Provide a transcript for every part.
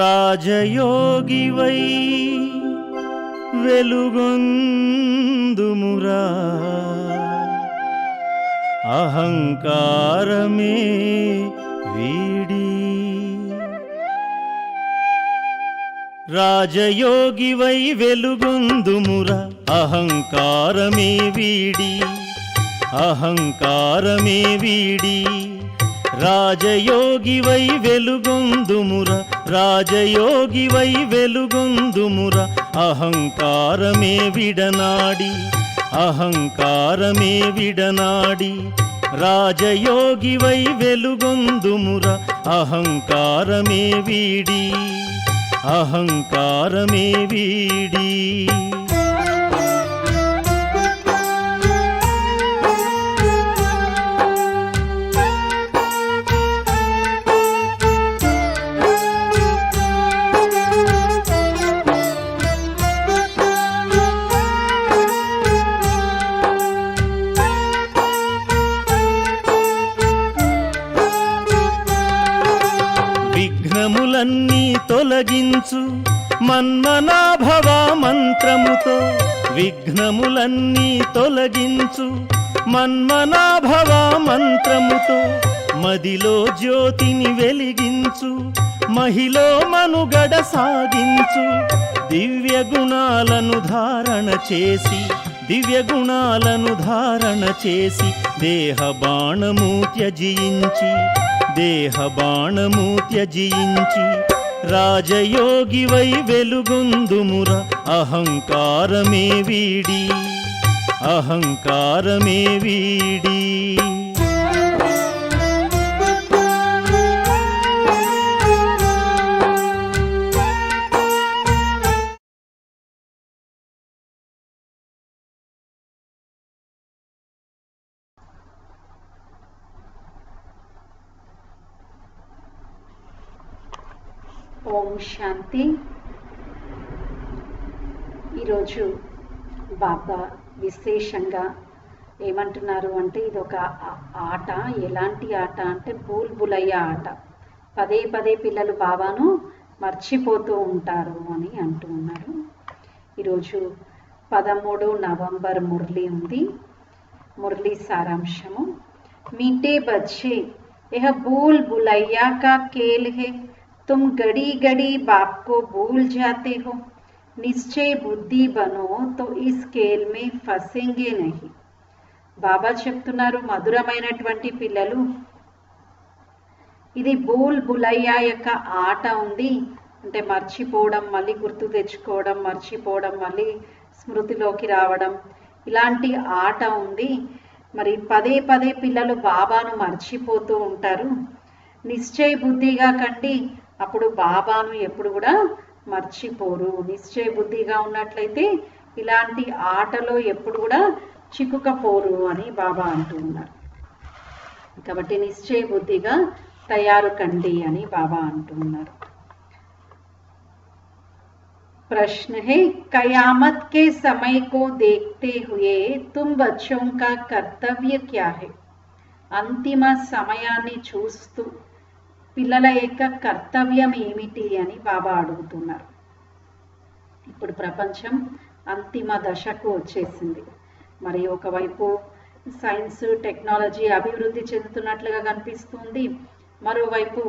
రాజయోగివై వెలుగొందుమురా అహంకారమే వీడి రాజయోగివై వెలుగొందుమురా అహంకారమే వీడి అహంకారమే వీడి రాజయోగివై వెలుగొందుమురా రాజయోగివై వెలుగొందుమురా అహంకారమే విడనాడి అహంకారమే విడనాడి రాజయోగివై వెలుగొందుమురా అహంకారమే వీడి అహంకారమే వీడి విఘ్నములన్నీ తొలగించు మన్మనాభవ మంత్రముతో విఘ్నములన్నీ తొలగించు మన్మనాభవ మంత్రముతో మదిలో జ్యోతిని వెలిగించు మహిలో మనుగడ సాగించు దివ్య గుణాలను ధారణ చేసి దివ్య గుణాలను ధారణ చేసి దేహ బాణము త్యజించి దేహ బాణము త్యజించి రాజయోగివై వెలుగొందుమురా అహంకారమే వీడి అహంకారమే వీడి ఓం శాంతి. ఈరోజు బాబా విశేషంగా ఏమంటున్నారు అంటే ఇది ఒక ఆట. ఎలాంటి ఆట అంటే బుల్బులయ్య ఆట. పదే పదే పిల్లలు బాబాను మర్చిపోతూ ఉంటారు అని అంటూ ఉన్నారు. ఈరోజు 13 నవంబర్ మురళి ఉంది. మురళి సారాంశము. మీటే బచ్చే యహ బుల్బులయ్యా కా खेल है, तुम घड़ी घड़ी बाप को भूल जाते हो, निश्चय बुद्धि बनो तो इस खेल में फंसेंगे नहीं. బాబా చెప్తున్నారు, మధురమైనటువంటి పిల్లలు, ఇది బుల్బులయ్యా యొక్క ఆట ఉంది. అంటే మర్చిపోవడం, మళ్ళీ గుర్తు తెచ్చుకోవడం, మర్చిపోవడం, మళ్ళీ స్మృతిలోకి రావడం, ఇలాంటి ఆట ఉంది. మరి పదే పదే పిల్లలు బాబాను మర్చిపోతూ ఉంటారు. నిశ్చయ బుద్ధిగా కండి, అప్పుడు బాబాను ఎప్పుడు కూడా మర్చిపోరు. నిశ్చయ బుద్ధిగా ఉన్నట్లయితే ఇలాంటి ఆటలో ఎప్పుడు కూడా చిక్కుకపోరు అని బాబా అంటూ ఉన్నారు. కాబట్టి నిశ్చయ బుద్ధిగా తయారు కండి అని బాబా అంటూ ఉన్నారు. प्रश्न है, कयामत के समय को देखते हुए तुम बच्चों का कर्तव्य क्या है? అంతిమ సమయాన్ని చూస్తూ పిల్లల యొక్క కర్తవ్యం ఏమిటి అని బాబా అడుగుతున్నారు. ఇప్పుడు ప్రపంచం అంతిమ దశకు వచ్చేసింది. మరి ఒకవైపు సైన్స్ టెక్నాలజీ అభివృద్ధి చెందుతున్నట్లుగా కనిపిస్తుంది. మరోవైపు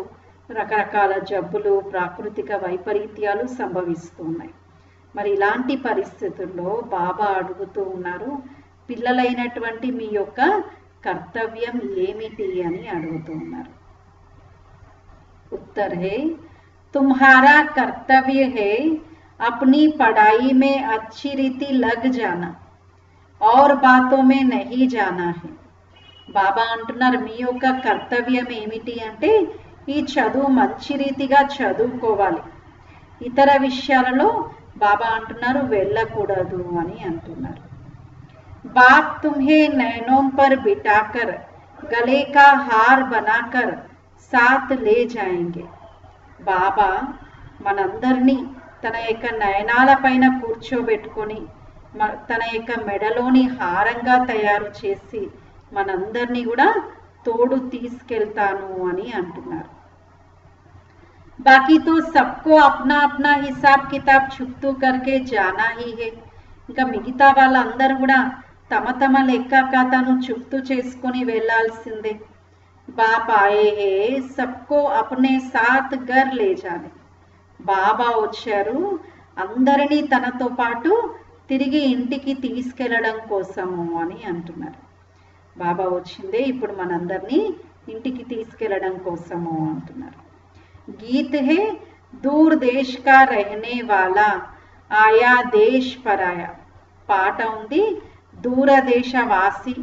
రకరకాల జబ్బులు, ప్రాకృతిక వైపరీత్యాలు సంభవిస్తున్నాయి. మరి ఇలాంటి పరిస్థితుల్లో బాబా అడుగుతూ ఉన్నారు, పిల్లలైనటువంటి మీ యొక్క కర్తవ్యం ఏమిటి అని అడుగుతూ ఉన్నారు. उत्तर है, तुम्हारा कर्तव्य है अपनी पढ़ाई में अच्छी रीति लग जाना और बातों में नहीं जाना है. బాబా అంటున్నారు, మీ యొక్క కర్తవ్యం ఏమిటి అంటే ఈ చదువు మంచి రీతిగా చదువుకోవాలి, ఇతర విషయాలలో బాబా అంటున్నారు వెళ్ళకూడదు అని అంటున్నారు. बाप तुम्हें नैनों पर बिठाकर गले का हार बनाकर साथ ले जाएंगे. బాబా మనందరినీ తన యొక్క నయనాల పైన కూర్చోబెట్టుకొని తన యొక్క మెడలోని హారంగా తయారు చేసి మనందరినీ కూడా తోడు తీసుకెళ్తాను అని అంటున్నారు. बाकी तो सबको अपना अपना हिसाब किताब చుట్టూ करके जाना ही है. ఇంకా మిగతా వాళ్ళందరూ కూడా తమ తమ లెక్క ఖాతాను చుట్టూ చేసుకొని వెళ్ళాల్సిందే. बाप आए हैं सबको अपने साथ घर ले जाने. బాబా వచ్చారు అందరినీ తనతో పాటు తిరిగి ఇంటికి తీసుకెళ్లడం కోసము అని అంటున్నారు. బాబా వచ్చిందే ఇప్పుడు మనందరినీ ఇంటికి తీసుకెళ్లడం కోసము అంటున్నారు. गीत है दूर देश का रहने वाला ఆయా దేశ్ పరాయ. పాట ఉంది దూరదేశవాసి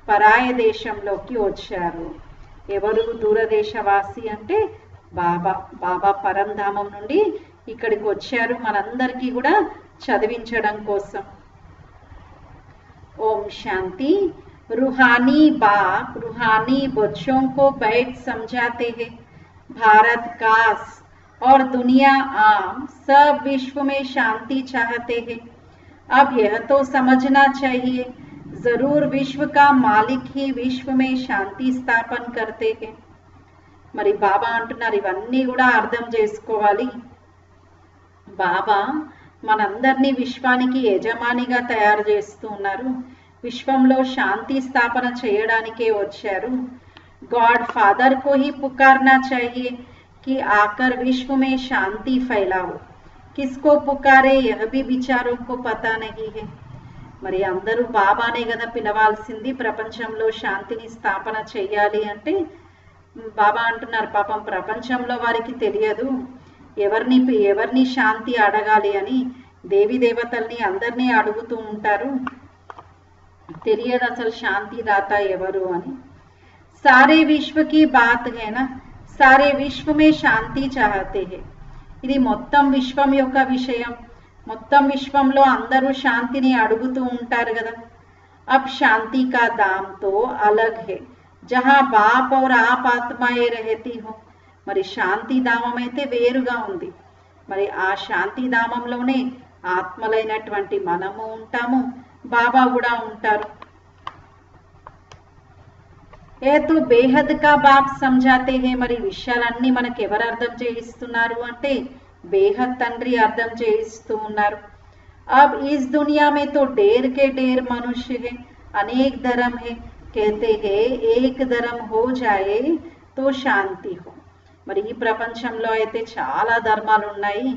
పరాయ దేశంలోకి వచ్చారు. ఎవరు దూరదేశవాసి అంటే బాబా. బాబా పరంధామం నుండి ఇక్కడికి వచ్చారు మనందరికీ కూడా చదివించడం కోసం. ओम शांति. रूहानी बाप रूहानी बच्चों को बैठ समझाते हैं. भारत कास और दुनिया आम सब विश्व में शांति चाहते हैं. अब यह तो समझना चाहिए जरूर विश्व का मालिक ही विश्व में शांति स्थापन करते हैं. మరి బాబా అంటున్నారు ఇవన్నీ కూడా అర్థం చేసుకోవాలి. బాబా మనందరినీ విశ్వానికి యజమానిగా తయారు చేస్తూ ఉన్నారు. విశ్వంలో శాంతి స్థాపన చేయడానికే వచ్చారు. गॉड फादर को ही पुकारना चाहिए कि आकर विश्व में शांति फैलाओ. किसको पुकारे यह भी बिचारों को पता नहीं है. మరి అందరూ బాబానే కదా పిలవాల్సింది. ప్రపంచంలో శాంతిని స్థాపన చెయ్యాలి అంటే బాబా అంటున్నారు పాపం ప్రపంచంలో వారికి తెలియదు ఎవరిని శాంతి అడగాలి అని. దేవి దేవతల్ని అందరినీ అడుగుతూ ఉంటారు, తెలియదు అసలు శాంతి దాత ఎవరు అని. सारे विश्व की बात है ना. सारे विश्व में शांति चाहते हैं. ఇది మొత్తం విశ్వం యొక్క విషయం. మొత్తం విశ్వంలో అందరూ శాంతిని అడుగుతూ ఉంటారు కదా. अब शांति का दाम तो अलग है जहां बाप और आप आत्माएं रहती हो. మరి శాంతి ధామం అయితే వేరుగా ఉంది. మరి ఆ శాంతి ధామంలోనే ఆత్మలైనటువంటి మనము ఉంటాము, బాబా కూడా ఉంటారు. ఏ తో బేహద్ కా బాప్ సమझाते हैं. మరి విషయాలన్నీ మనకు ఎవరు అర్థం చేయిస్తున్నారు అంటే బేహద్ తండ్రి అర్థం చేయిస్తూ ఉన్నారు. अब इस दुनिया में तो ढेर के ढेर मनुष्य है, अनेक धर्म है. कहते हैं एक धर्म हो जाए तो शांति हो. మరి ఈ ప్రపంచంలో అయితే చాలా ధర్మాలు ఉన్నాయి.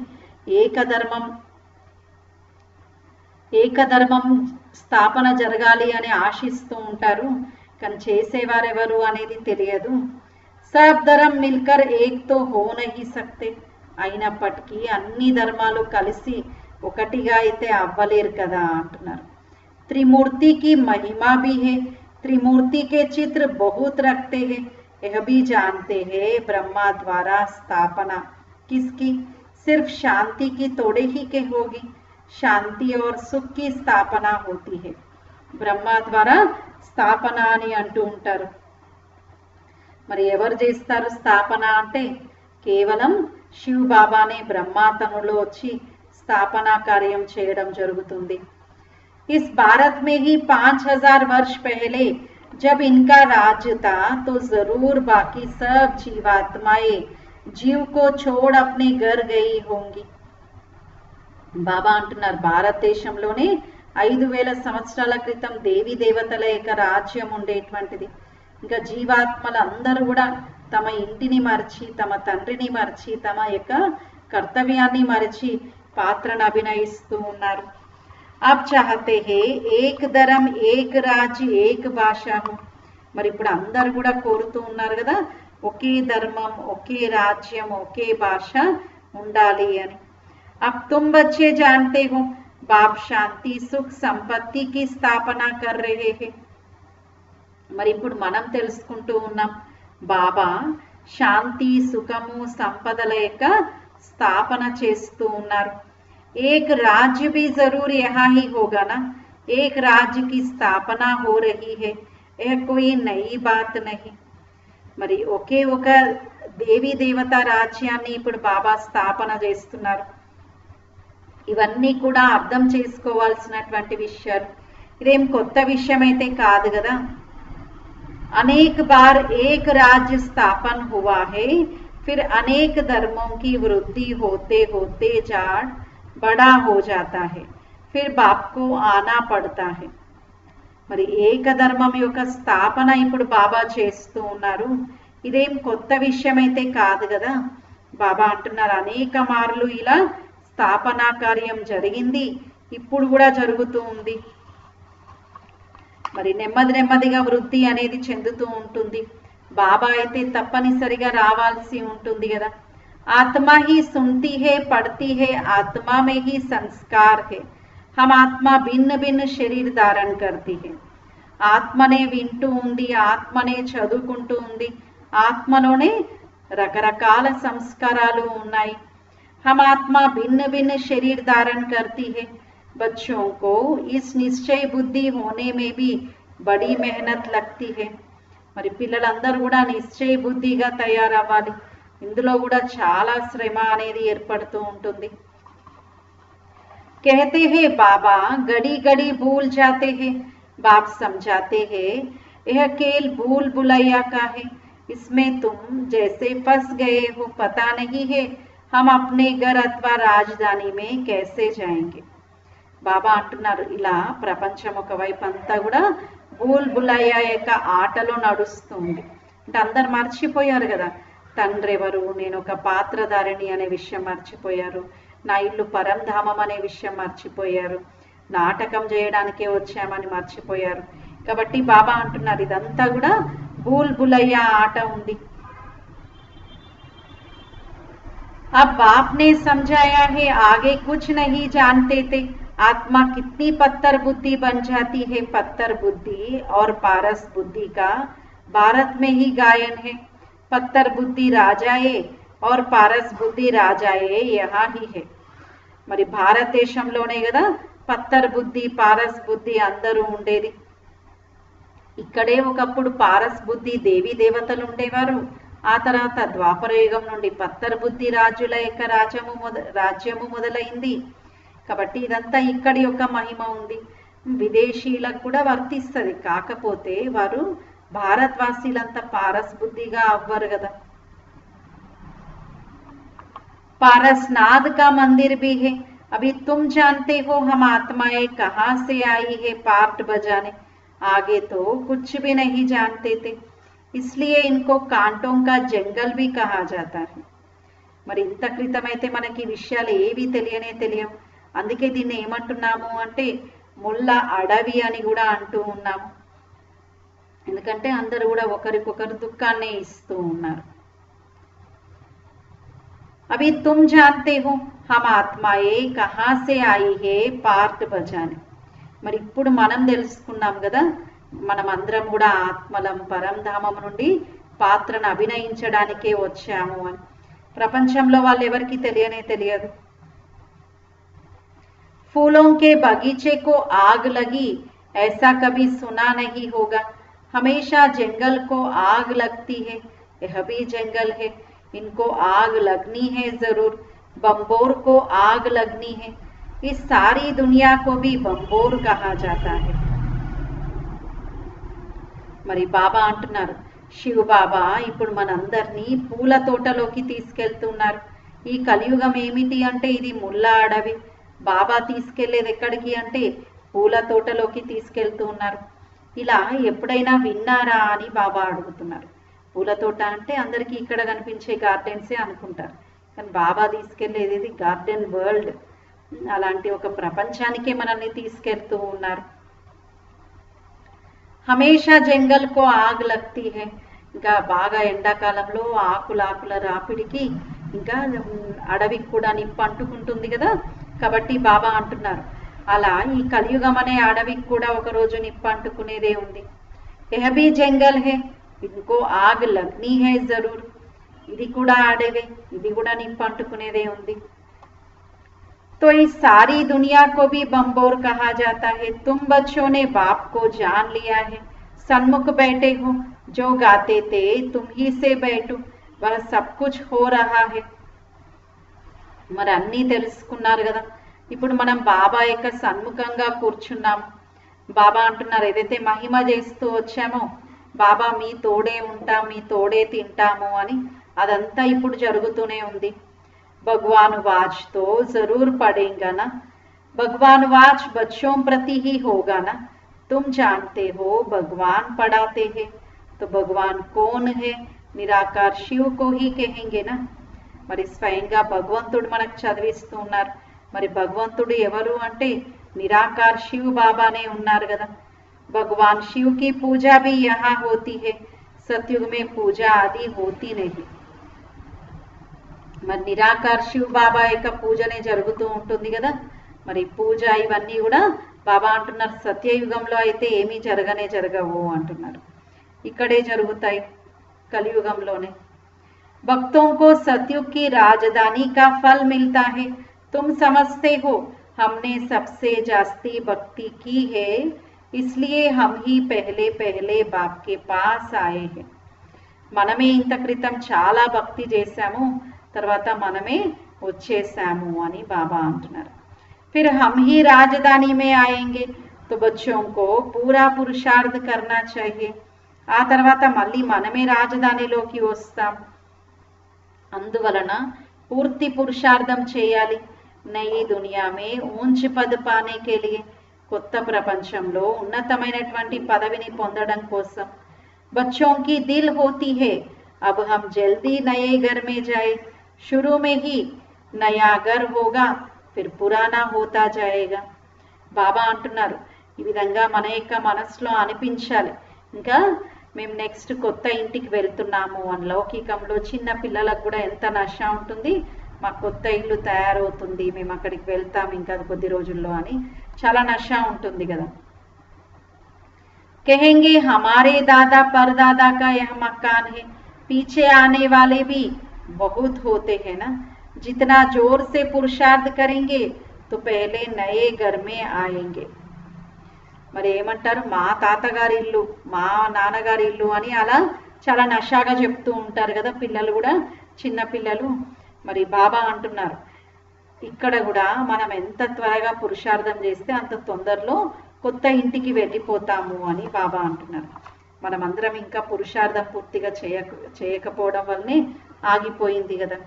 ఏకధర్మం స్థాపన జరగాలి అని ఆశిస్తూ ఉంటారు, కానీ చేసేవారెవరు అనేది తెలియదు. సబ్ ధర్మ మిల్కర్ ఏక్ తో హో నహీ సక్తే. అయినప్పటికీ అన్ని ధర్మాలు కలిసి ఒకటిగా అయితే అవ్వలేరు కదా అంటున్నారు. त्रिमूर्ति की महिमा भी है. त्रिमूर्ति के चित्र बहुत रखते हैं. यह भी जानते हैं ब्रह्मा द्वारा स्थापना किसकी सिर्फ शांति की तोड़े ही के होगी. शांति और सुख की स्थापना होती है. బ్రహ్మ ద్వారా స్థాపన అని అంటూ ఉంటారు. మరి ఎవరు చేస్తారు స్థాపన అంటే కేవలం శివ్ బాబానే బ్రహ్మాతనులో వచ్చి స్థాపనా కార్యం చేయడం జరుగుతుంది. इस भारत में ही 5000 वर्ष पहले जब इनका राज्य था तो जरूर बाकी सब जीवात्माएं जीव को छोड़ अपने घर गई होंगी. బాబా అంటున్నారు భారతదేశంలోనే 5000 సంవత్సరాల క్రితం దేవి దేవతల యొక్క రాజ్యం ఉండేటువంటిది. ఇంకా జీవాత్మలు అందరూ కూడా తమ ఇంటిని మర్చి, తమ తండ్రిని మర్చి, తమ యొక్క కర్తవ్యాన్ని మరిచి పాత్రను అభినయిస్తూ ఉన్నారు. आप चाहते हैं एक धर्म एक राज्य एक भाषा हो. మరి ఇప్పుడు అందరు కూడా కోరుతూ ఉన్నారు కదా ఒకే ధర్మం ఒకే రాజ్యం ఒకే భాష ఉండాలి అని. अब तुम बच्चे जानते हो बाप शांति सुख संपत्ति की स्थापना कर रहे हैं. మరి ఇప్పుడు మనం తెలుసుకుంటూ ఉన్నాం బాబా శాంతి సుఖము సంపదల యొక్క స్థాపన చేస్తూ ఉన్నారు. एक राज्य भी जरूर यहाँ ही होगा ना. एक राज्य की स्थापना हो रही है, यह कोई नई बात नहीं. మరి ఒకే ఒక దేవి దేవత రాజ్యాన్ని ఇప్పుడు బాబా స్థాపన చేస్తున్నారు. ఇవన్నీ కూడా అర్థం చేసుకోవాల్సినటువంటి విషయాలు. ఇదేం కొత్త విషయం అయితే కాదు కదా. అనేక బార్ ఏక్ రాజ్య స్థాపన హువా హై, फिर अनेक धर्मों की वृद्धि होते होते जाट बड़ा हो जाता है, फिर बाप को आना पड़ता है। మరి ఏక ధర్మం యొక్క స్థాపన ఇప్పుడు బాబా చేస్తూ ఉన్నారు. ఇదేం కొత్త విషయం అయితే కాదు కదా. బాబా అంటున్నారు అనేక మార్లు ఇలా స్థాపనా కార్యం జరిగింది, ఇప్పుడు కూడా జరుగుతూ ఉంది. మరి నెమ్మది నెమ్మదిగా వృద్ధి అనేది చెందుతూ ఉంటుంది. బాబా అయితే తప్పనిసరిగా రావాల్సి ఉంటుంది కదా. ఆత్మ హీ సున్తి హే పడతి హే ఆత్మ మే హీ సంస్కార్ హే हम आत्मा भिन्न भिन्न शरीर धारण करती है. ఆత్మనే వింటూ ఉంది, ఆత్మనే చదువుకుంటూ ఉంది, ఆత్మలోనే రకరకాల సంస్కారాలు ఉన్నాయి. हम आत्मा भिन्न भिन्न शरीर धारण करती है. बच्चों को इस निश्चय बुद्धि होने में भी बड़ी मेहनत लगती है. మరి పిల్లలందరూ కూడా నిశ్చయ బుద్ధిగా తయారవ్వాలి. ఇందులో కూడా చాలా శ్రమ అనేది ఏర్పడుతూ ఉంటుంది. कहते हैं बाबा घड़ी घड़ी भूल जाते हैं. बाप समझाते हैं यह खेल भूल भुलैया का है, इसमें तुम जैसे फंस गए हो पता नहीं है हम अपने घर अथवा राजधानी में कैसे जाएंगे. బాబా అంటున్నారు ఇలా ప్రపంచం ఒకవైపు అంతా కూడా భూల్ భులయ్య యొక్క ఆటలో నడుస్తుంది. అంటే అందరు మర్చిపోయారు కదా, తండ్రి ఎవరు, నేను ఒక పాత్రధారిణి అనే విషయం మర్చిపోయారు, నా ఇల్లు పరంధామం అనే విషయం మర్చిపోయారు, నాటకం చేయడానికే వచ్చామని మర్చిపోయారు. కాబట్టి బాబా అంటున్నారు ఇదంతా కూడా భూల్ భులయ్య ఆట ఉంది. अब बाप ने समझाया है आगे कुछ नहीं जानते थे. आत्मा कितनी पत्थर बुद्धि बन जाती है. पत्थर बुद्धि और पारस बुद्धि का भारत में ही गायन है. पत्थर बुद्धि राजाए और पारस बुद्धि राजाए यहाँ ही है. మరి భారతదేశంలోనే కదా పత్తర్ బుద్ధి పారస్ బుద్ధి అందరూ ఉండేది. ఇక్కడే ఒకప్పుడు పారస్ బుద్ధి దేవీ దేవతలు ఉండేవారు. ఆ తర్వాత ద్వాపర యుగం నుండి పత్తర్ బుద్ధి రాజుల యొక్క రాజ్యము మొదలైంది. కాబట్టి ఇదంతా ఇక్కడి యొక్క మహిమ ఉంది. విదేశీయులకు కూడా వర్తిస్తుంది. కాకపోతే వారు భారతవాసీలంతా పారస్ బుద్ధిగా అవ్వరు కదా. पारसनाथ का मंदिर भी है. अभी तुम जानते हो हम आत्माएं कहाँ से आई है पार्ट बजाने. आगे तो कुछ भी नहीं जानते थे, इसलिए इनको कांटों का जंगल भी कहा जाता है. మరి ఇంత క్రితమైతే మనకి విషయాలు ఏవి తెలియవు. అందుకే దీన్ని ఏమంటున్నాము అంటే ముళ్ళ అడవి అని కూడా అంటూ ఉన్నాము. ఎందుకంటే అందరూ కూడా ఒకరికొకరు దుఃఖాన్ని ఇస్తూ ఉన్నారు. अभी तुम जानते हो हम आत्माएं कहाँ से आई है पार्ट बजाने. మరి ఇప్పుడు మనం తెలుసుకున్నాం కదా మనం అందరం కూడా ఆత్మలం పరంధామం నుండి పాత్రను అభినయించడానికే వచ్చాము అని. ప్రపంచంలో వాళ్ళు ఎవరికి తెలియదు. फूलों के बगीचे को आग लगी ऐसा कभी सुना नहीं होगा. हमेशा जंगल को आग लगती है. यह भी जंगल है, इनको आग लगनी है जरूर. बम्बोर को आग लगनी है. इस सारी दुनिया को भी बम्बोर कहा जाता है. మరి బాబా అంటున్నారు శివ బాబా ఇప్పుడు మనందరినీ పూల తోటలోకి తీసుకెళ్తున్నారు. ఈ కలియుగం ఏమిటి అంటే ఇది ముళ్ళ అడవి. బాబా తీసుకెళ్లేది ఎక్కడికి అంటే పూల తోటలోకి తీసుకెళ్తూ ఉన్నారు. ఇలా ఎప్పుడైనా విన్నారా అని బాబా అడుగుతున్నారు. పూల తోట అంటే అందరికీ ఇక్కడ కనిపించే గార్డెన్సే అనుకుంటారు, కానీ బాబా తీసుకెళ్లేది గార్డెన్ వరల్డ్. అలాంటి ఒక ప్రపంచానికే మనల్ని తీసుకెళ్తూ ఉన్నారు. హమేషా జంగల్ కో ఆగ్ లగ్తీ హై. ఇంకా బాగా ఎండాకాలంలో ఆకుల రాపిడికి ఇంకా అడవికి కూడా నిప్పు అంటుకుంటుంది కదా. కాబట్టి బాబా అంటున్నారు అలా ఈ కలియుగం అనే అడవికి కూడా ఒకరోజు నిప్పు అంటుకునేదే ఉంది. యహ భీ జంగల్ హై, ఇన్కో ఆగ్ లగ్నీ హై జరూర్. ఇది కూడా అడవే, ఇది కూడా నిప్పు అంటుకునేదే ఉంది. तो इस सारी दुनिया को भी बम्बोर कहा जाता है. तुम बच्चों ने बाप को जान लिया है. सन्मुख बैठे हो, जो गाते थे तुम ही से बैठो, वह सब कुछ हो रहा है. మరి అన్నీ తెలుసుకున్నారు కదా. ఇప్పుడు మనం బాబా యొక్క సన్ముఖంగా కూర్చున్నాము. బాబా అంటున్నారు ఏదైతే మహిమ చేస్తూ వచ్చామో బాబా మీ తోడే ఉంటాం, మీ తోడే తింటాము అని అదంతా ఇప్పుడు జరుగుతూనే ఉంది. भगवान वाच तो जरूर पढ़ेगा ना, भगवान वाच बच्चों प्रति ही होगा ना, तुम जानते हो भगवान पढ़ाते हैं, तो भगवान कौन है, निराकार शिव को ही कहेंगे ना. మరి స్వయంగా భగవంతుడు మనకు చదివిస్తూ ఉన్నారు. మరి భగవంతుడు ఎవరు అంటే నిరాకార్ శివ్ బాబానే ఉన్నారు కదా. భగవాన్ శివ్ की पूजा भी यहाँ होती है, सतयुग में पूजा आदि होती नहीं. మరి నిరాకార్ శివ్ బాబా యొక్క పూజనే జరుగుతూ ఉంటుంది కదా. మరి పూజ ఇవన్నీ కూడా బాబా అంటున్నారు సత్యయుగంలో అయితే ఏమీ జరగవు అంటున్నారు. ఇక్కడే జరుగుతాయి కలియుగంలోనే. भक्तों को सतयुग की राजधानी का फल मिलता है, तुम समझते हो हमने सबसे जास्ती भक्ति की है, इसलिए हम ही पहले पहले बाप के पास आए हैं. మనమే ఇంత క్రితం చాలా భక్తి చేశాము, తర్వాత మనమే వచ్చేసాము అని బాబా అంటున్నారు. फिर हम ही राजधानी में आएंगे, तो बच्चों को पूरा पुरुषार्थ करना चाहिए. ఆ తర్వాత మళ్ళీ మనమే రాజధానిలోకి వస్తాం. అందువలన పూర్తి పురుషార్థం చేయాలి. నయీ దునియా మే ఊంచ్ పద్ పానే కే లియే, కొత్త ప్రపంచంలో ఉన్నతమైనటువంటి పదవిని పొందడం కోసం. बच्चों की दिल होती है, अब हम जल्दी नए घर में जाए, शुरू में ही नया घर होगा, फिर पुराना होता जाएगा. బాబా అంటున్నారు ఈ విధంగా మన యొక్క మనసులో అనిపించాలి, ఇంకా మేము నెక్స్ట్ కొత్త ఇంటికి వెళ్తున్నాము అని. లౌకికంలో చిన్న పిల్లలకు కూడా ఎంత నష ఉంటుంది, మా కొత్త ఇల్లు తయారవుతుంది, మేము అక్కడికి వెళ్తాం ఇంకా కొద్ది రోజుల్లో అని చాలా నష ఉంటుంది కదా. कहेंगे हमारे दादा परदादा का यह मकान है, पीछे आने वाले भी बहुत होते हैं ना, जितना जोर से पुरुषार्थ करेंगे तो पहले नए घर में आएंगे. మరి ఏమంటారు మా తాతగారి ఇల్లు మా నాన్నగారి ఇల్లు అని అలా చాలా నషాగా చెప్తూ ఉంటారు కదా పిల్లలు కూడా, చిన్న పిల్లలు. మరి బాబా అంటున్నారు ఇక్కడ కూడా మనం ఎంత త్వరగా పురుషార్థం చేస్తే అంత తొందరలో కొత్త ఇంటికి వెళ్ళిపోతాము అని బాబా అంటున్నారు. మనమందరం ఇంకా పురుషార్థం పూర్తిగా చేయకపోవడం వల్లనే ఆగిపోయింది కదా.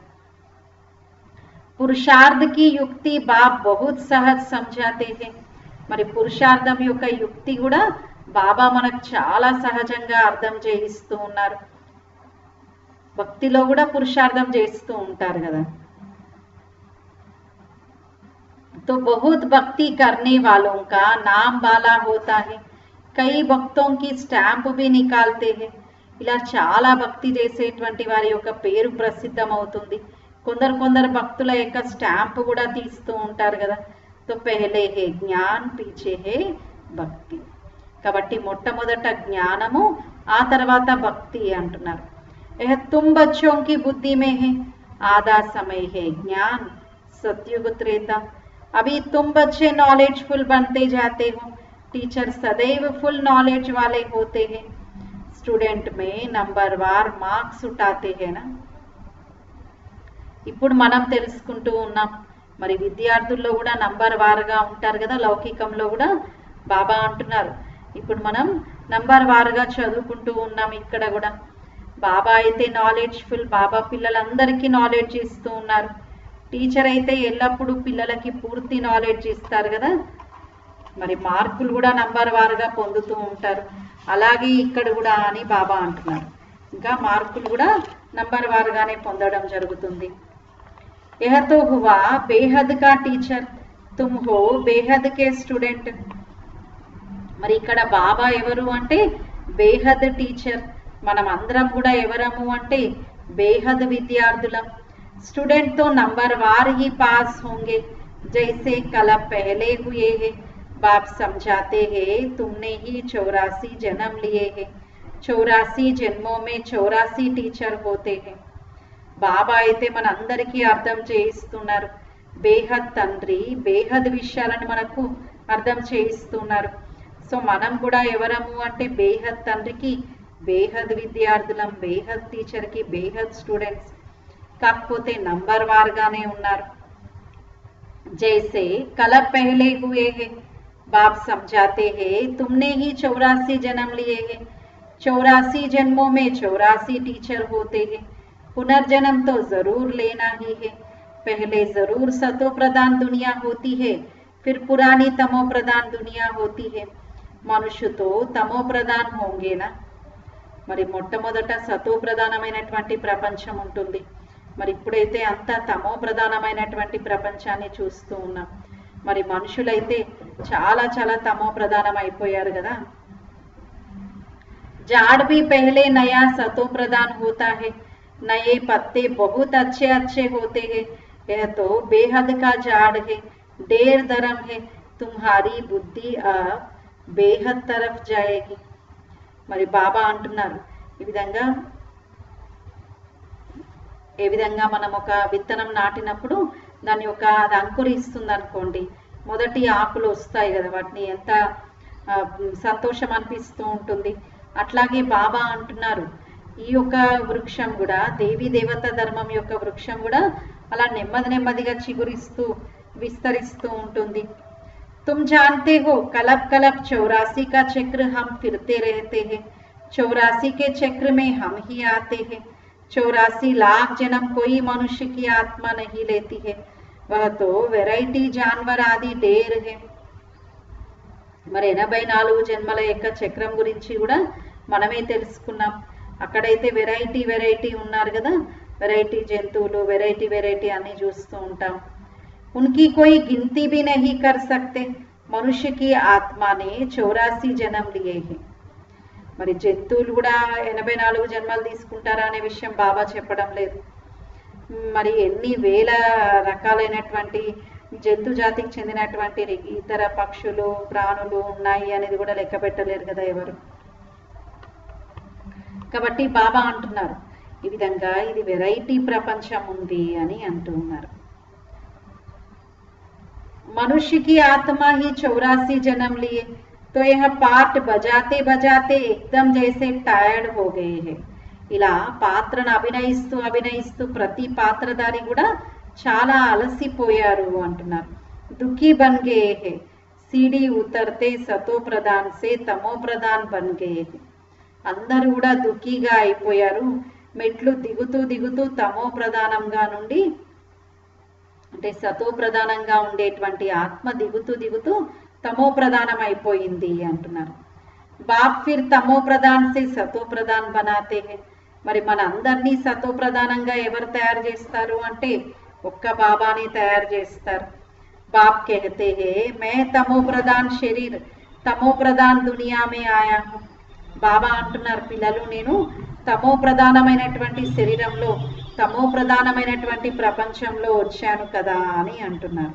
పురుషార్థ की युक्ति बाप बहुत सहज समझाते हैं. మరి పురుషార్థం యొక్క యుక్తి కూడా బాబా మనకు చాలా సహజంగా అర్థం చేయిస్తూ ఉన్నారు. భక్తిలో కూడా పురుషార్థం చేస్తూ ఉంటారు కదా. तो बहुत भक्ति करने वालों का नाम वाला होता है, कई भक्तों की स्टैंप भी निकालते हैं. ఇలా చాలా భక్తి చేసేటువంటి వారి యొక్క పేరు ప్రసిద్ధం అవుతుంది. కొందరు భక్తుల యొక్క స్టాంప్ కూడా తీస్తూ ఉంటారు కదా. तो पहले है ज्ञान, पीछे है భక్తి. కాబట్టి మొట్టమొదట జ్ఞానము, ఆ తర్వాత భక్తి అంటున్నారు. यह तुम बच्चों की बुद्धि में है, आधा समय है ज्ञान, सतयुग त्रेता. अभी तुम बच्चे नॉलेजफुल बनते जाते हो, टीचर सदैव फुल नॉलेज वाले होते हैं, स्टूडेंट में नंबरवार మార్క్స్ उठाते हैं ना. ఇప్పుడు మనం తెలుసుకుంటూ ఉన్నాం, మరి విద్యార్థుల్లో కూడా నంబర్ వారుగా ఉంటారు కదా. లౌకికంలో కూడా బాబా అంటున్నారు ఇప్పుడు మనం నంబర్ వారుగా చదువుకుంటూ ఉన్నాం. ఇక్కడ కూడా బాబా అయితే నాలెడ్జ్ఫుల్, బాబా పిల్లలందరికీ నాలెడ్జ్ ఇస్తూ ఉన్నారు. టీచర్ అయితే ఎల్లప్పుడూ పిల్లలకి పూర్తి నాలెడ్జ్ ఇస్తారు కదా. మరి మార్కులు కూడా నంబర్ వారుగా పొందుతూ ఉంటారు. అలాగే ఇక్కడ కూడా అని బాబా అంటున్నారు ఇంకా మార్కులు కూడా నంబర్ వారుగానే పొందడం జరుగుతుంది. यह तो हुआ बेहद का टीचर, तुम हो बेहद के स्टूडेंट. మరి ఇక్కడ బాబా ఎవరు అంటే బేహద్ టీచర్, మనం అందరం కూడా ఎవరము అంటే బేహద్ విద్యార్థులం. स्टूडेंट तो नंबरवार ही पास होंगे, जैसे कल पहले हुए हैं. बाप समझाते हैं तुमने ही 84 जन्म लिए हैं, 84 जन्मों में 84 टीचर होते हैं. బాబా అయితే మనందరికీ అర్థం చేయిస్తున్నారు. బేహద్ తండ్రి బేహద్ విషయాలను మనకు అర్థం చేయిస్తున్నారు. సో మనం కూడా ఎవరము అంటే బేహద్ తండ్రికి బేహద్ విద్యార్థులం, బేహద్ టీచర్కి బేహద్ స్టూడెంట్స్. కాకపోతే నంబర్ వారుగానే ఉన్నారు. जैसे कल पहले हुए हैं, बाप समझाते हैं तुमने ही 84 जन्म लिए हैं, 84 जन्मों में 84 टीचर होते हैं. पुनर्जन्म तो जरूर लेना ही है। पहले जरूर सतो प्रधान दुनिया होती है, फिर पुरानी तमो प्रधान दुनिया होती है। మనుషు తో తమో ప్రధాన్ హోంగేనా, మరి మొట్టమొదట సతో ప్రధానమైనటువంటి ప్రపంచం ఉంటుంది, మరి ఇప్పుడైతే అంతా తమో ప్రధానమైనటువంటి ప్రపంచాన్ని చూస్తూ ఉన్నాం। మరి మనుషులైతే చాలా చాలా తమో ప్రధానం అయిపోయారు కదా। झाड़ भी पहले नया सतो प्रधान होता है, नए पत्ते बहुत अच्छे अच्छे होते हैं। यह तो बेहद का झाड़ है, ढेर धर्म है, तुम्हारी बुद्धि अब బేహద్ తరఫ్ జాయేగి। మరి బాబా అంటున్నారు ఏ విధంగా మనం ఒక విత్తనం నాటినప్పుడు దాన్ని అది అంకురిస్తుంది అనుకోండి, మొదటి ఆకులు వస్తాయి కదా, వాటిని ఎంత సంతోషం అనిపిస్తూ ఉంటుంది। అట్లాగే బాబా అంటున్నారు ఈ యొక్క వృక్షం కూడా, దేవీ దేవత ధర్మం యొక్క వృక్షం కూడా అలా నెమ్మది నెమ్మదిగా చిగురిస్తూ విస్తరిస్తూ ఉంటుంది। तुम जानते हो कलब कलब 84 का चक्र हम फिरते रहते हैं, 84 के चक्र में हम ही आते हैं। 84 लाख जन्म कोई मनुष्य की आत्मा नहीं लेती है, वह तो वैरायटी जानवर आदि ढेर है। మరి 84 జన్మల యొక్క చక్రం గురించి కూడా మనమే తెలుసుకున్నాం। అక్కడైతే వెరైటీ వెరైటీ ఉన్నారు కదా, వెరైటీ జంతువులు, వెరైటీ అన్ని చూస్తూ ఉంటాం। उनकी कोई गिनती भी नहीं कर सकते। मनुष्य की आत्मा ने 84 जन्म लिए हैं। మరి జంతువులు కూడా 84 జన్మలు తీసుకుంటారా అనే విషయం బాబా చెప్పడం లేదు। మరి ఎన్ని వేల రకాలైనటువంటి జంతు జాతికి చెందినటువంటి ఇతర పక్షులు ప్రాణులు ఉన్నాయి అనేది కూడా లెక్క పెట్టలేరు కదా ఎవరు। కాబట్టి బాబా అంటున్నారు ఈ విధంగా ఇది వెరైటీ ప్రపంచం ఉంది అని అంటూ ఉన్నారు। मनुष्य की आत्मा ही 84 जन्म लिए, तो यह पार्ट बजाते बजाते एकदम जैसे टायर्ड हो गए हैं। ఇలా పాత్రను అభినయిస్తూ ప్రతి పాత్రధారి కూడా చాలా అలసిపోయారు అంటున్నారు। దుఃఖీ బన్ గయే హై, సీడీ ఉతర్తే సతో ప్రధాన్ సే తమో ప్రధాన్ బన్ గయే హై। అందరూ కూడా దుఃఖీగా అయిపోయారు, మెట్లు దిగుతూ తమో ప్రధానంగా నుండి అంటే సతో ప్రధానంగా ఉండేటువంటి ఆత్మ దిగుతూ తమో ప్రధానం అయిపోయింది అంటున్నారు। బాప్ ఫిర్ తమో ప్రధాన్ సే సతో ప్రధాన్ బనాతే హై। మరి మన అందరినీ సతో ప్రధానంగా ఎవరు తయారు చేస్తారు అంటే ఒక్క బాబాని తయారు చేస్తారు। బాప్ कहते हैं मैं तमो प्रधान शरीर तमो प्रधान दुनिया में आया हूं। బాబా అంటున్నారు పిల్లలు నేను తమో ప్రధానమైనటువంటి శరీరంలో తమో ప్రధానమైనటువంటి ప్రపంచంలో వచ్చాను కదా అని అంటున్నారు।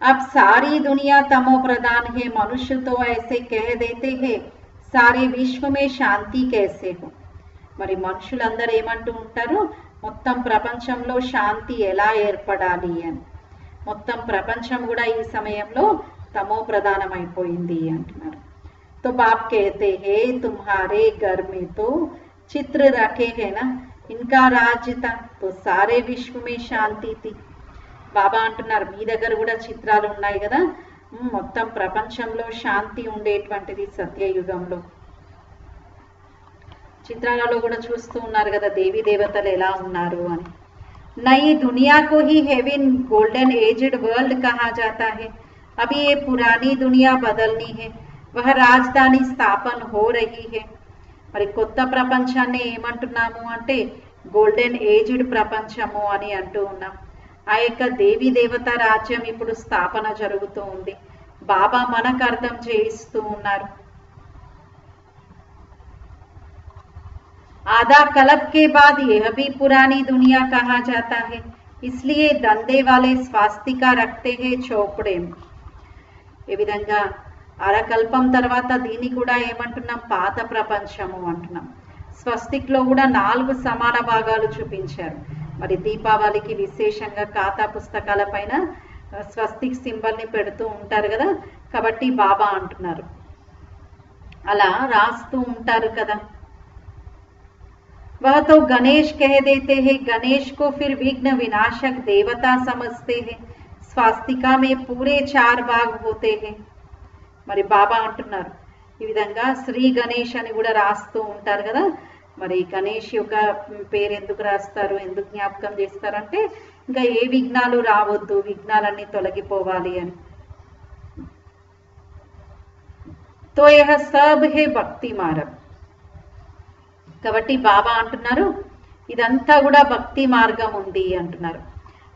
अब सारी दुनिया तमो प्रधान है, मनुष्य तो ऐसे कह देते हैं सारे विश्व में शांति कैसे हो। మరి మనుషులందరూ ఏమంటూ ఉంటారు మొత్తం ప్రపంచంలో శాంతి ఎలా ఏర్పడాలి అని। మొత్తం ప్రపంచం కూడా ఈ సమయంలో తమో ప్రధానమైపోయింది అంటున్నారు। तो बाप कहते हैं तुम्हारे घर में तो चित्र रखे हैं ना, इनका राज्य था तो सारे विश्व में शांति थी। బాబా అంటున్నారు మీ దగ్గర కూడా చిత్రాలు ఉన్నాయి కదా, మొత్తం ప్రపంచంలో శాంతి ఉండేటువంటిది సత్యయుగంలో। చిత్రాలలో కూడా చూస్తూ ఉన్నారు కదా దేవీ దేవతలు ఎలా ఉన్నారు అని। नई दुनिया को ही हेवन गोल्डन एजड वर्ल्ड कहा जाता है। अभी ये पुरानी दुनिया बदलनी है, वह రాజధాని స్థాపన हो रही है। మరి కొత్త ప్రపంచాన్ని ఏమంటున్నాము అంటే గోల్డెన్ ఏజ్డ్ ప్రపంచము అని అంటూ ఉన్నాం। ఆ యొక్క దేవీ దేవత రాజ్యం ఇప్పుడు స్థాపన జరుగుతూ ఉంది। బాబా మనకు అర్థం చేయిస్తూ ఉన్నారు। आधा कल्प के बाद यह भी पुरानी दुनिया कहा जाता है, इसलिए धंधे वाले स्वास्तिका रखते हैं चौपड़े में। ఏ విధంగా అరకల్పం తర్వాత దీన్ని కూడా ఏమంటున్నాం పాత ప్రపంచము అంటున్నాం। స్వస్తిక్ లో కూడా 4 సమాన భాగాలు చూపించారు। మరి దీపావళికి విశేషంగా ఖాతా పుస్తకాల పైన స్వస్తిక్ సింబల్ ని పెడుతూ ఉంటారు కదా, కాబట్టి బాబా అంటున్నారు అలా రాస్తూ ఉంటారు కదా। वह तो गणेश कह देते हैं, गणेश को फिर विघ्न विनाशक देवता समझते हैं। स्वास्तिका में पूरे 4 भाग होते हैं। మరి బాబా అంటున్నారు ఈ విధంగా శ్రీ గణేష్ అని కూడా రాస్తూ ఉంటారు కదా. మరి గణేష్ యొక్క పేరు ఎందుకు రాస్తారు, ఎందుకు జ్ఞాపకం చేస్తారంటే ఇంకా ఏ విఘ్నాలు రావద్దు, విఘ్నాలన్నీ తొలగిపోవాలి అని. తో యహ సబ్ హే భక్తి మార్గం. కాబట్టి బాబా అంటున్నారు ఇదంతా కూడా భక్తి మార్గం ఉంది అంటున్నారు.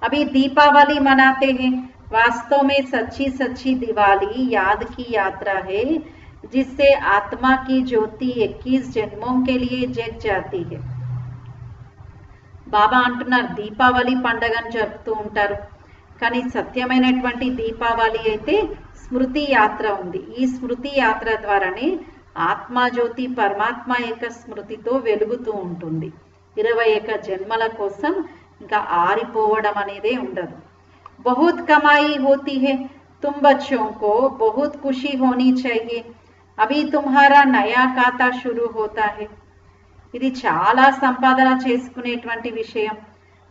అవి దీపావళి మనాతే హే, वास्तव में सच्ची सच्ची दिवाली याद की यात्रा है जिससे आत्मा की ज्योति 21 जन्मों के लिए जग जाती है. బాబా అంటున్నారు దీపావళి పండగను జరుపుతూ ఉంటారు, కానీ సత్యమైనటువంటి దీపావళి అయితే స్మృతి యాత్ర ఉంది. ఈ స్మృతి యాత్ర ద్వారానే ఆత్మజ్యోతి పరమాత్మ యొక్క స్మృతితో వెలుగుతూ ఉంటుంది. 21 జన్మల కోసం ఇంకా ఆరిపోవడం అనేదే ఉండదు. बहुत कमाई होती है, तुम बच्चों को बहुत खुशी होनी चाहिए, अभी तुम्हारा नया खाता शुरू होता है. ఇది చాలా సంపాదన చేసుకునేటువంటి విషయం.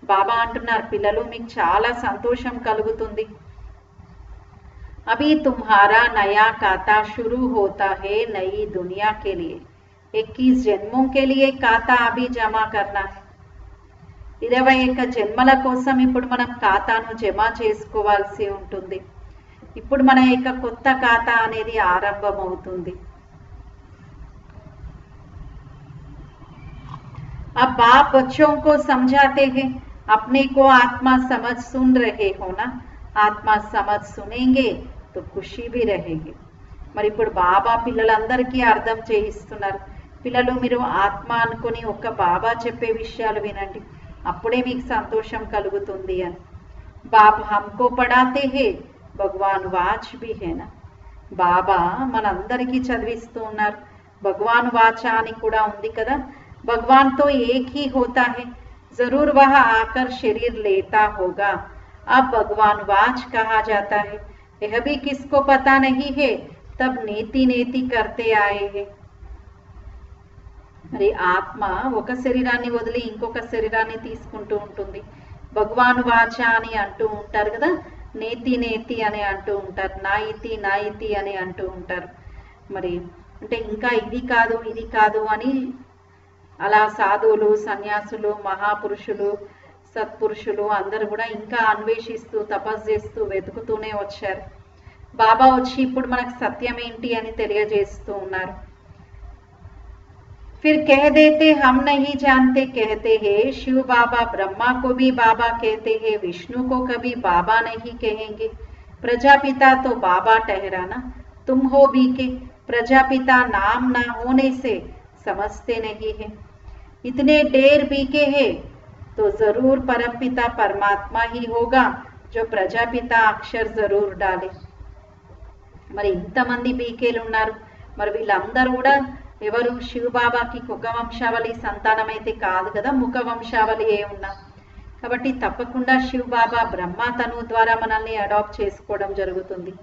బాబా అంటున్నారు పిల్లలు మీకు చాలా సంతోషం కలుగుతుంది. अभी तुम्हारा नया खाता शुरू होता है नई दुनिया के लिए, 21 जन्मों के लिए खाता अभी जमा करना है. 21 జన్మల కోసం ఇప్పుడు మనం ఖాతాను జమ చేసుకోవాల్సి ఉంటుంది. ఇప్పుడు మన యొక్క కొత్త ఖాతా అనేది ఆరంభమవుతుంది. अब बाप बच्चों को समझाते हैं, अपने को आत्मा समझ सुन रहे हो ना, आत्मा समझ सुनेंगे तो खुशी भी रहेगी. మరి ఇప్పుడు బాబా పిల్లలందరికీ అర్థం చేయిస్తున్నారు, పిల్లలు మీరు ఆత్మ అనుకొని ఒక్క బాబా చెప్పే విషయాలు వినండి, అప్పుడే మీకు సంతోషం కలుగుతుంది అని. బాబ్ హమ్కో పడాతే హే భగవాన్ వాచ్ భీ హేనా. బాబా మనందరికీ చదివిస్తూ ఉన్నారు, భగవాన్ వాచ అని కూడా ఉంది కదా. भगवान तो एक ही होता है, जरूर वह आकर शरीर लेता होगा. अब भगवान वाच कहा जाता है, यह भी किसको पता नहीं है, तब नेति नेति करते आए हैं. మరి ఆత్మ ఒక శరీరాన్ని వదిలి ఇంకొక శరీరాన్ని తీసుకుంటూ ఉంటుంది. భగవాన్ వాచ అని అంటూ ఉంటారు కదా, నేతి నేతి అని అంటూ ఉంటారు, నాయితి నాయితి అని అంటూ ఉంటారు. మరి అంటే ఇంకా ఇది కాదు ఇది కాదు అని అలా సాధువులు సన్యాసులు మహాపురుషులు సత్పురుషులు అందరూ కూడా ఇంకా అన్వేషిస్తూ తపస్సు చేస్తూ వెతుకుతూనే వచ్చారు. బాబా వచ్చి ఇప్పుడు మనకు సత్యం ఏంటి అని తెలియజేస్తూ ఉన్నారు. फिर कह देते हम नहीं जानते, कहते हैं शिव बाबा, ब्रह्मा को भी बाबा कहते हैं, विष्णु को कभी बाबा नहीं कहेंगे. प्रजापिता तो बाबा ठहराना, तुम हो भी के प्रजापिता नाम ना होने से समझते नहीं है. इतने ढेर बीके है तो जरूर परमपिता परमात्मा ही होगा जो प्रजापिता अक्षर जरूर डाले. మరి ఇంతమంది బీకేలు ఉన్నారు, మరి వీళ్ళందరూ కూడా ఎవరు? శివబాబాకి కుక వంశావళి సంతానం అయితే కాదు కదా, ముఖ వంశావళి ఏ ఉన్నా. కాబట్టి తప్పకుండా శివబాబా బ్రహ్మ తను ద్వారా మనల్ని అడాప్ట్ చేసుకోవడం జరుగుతుంది.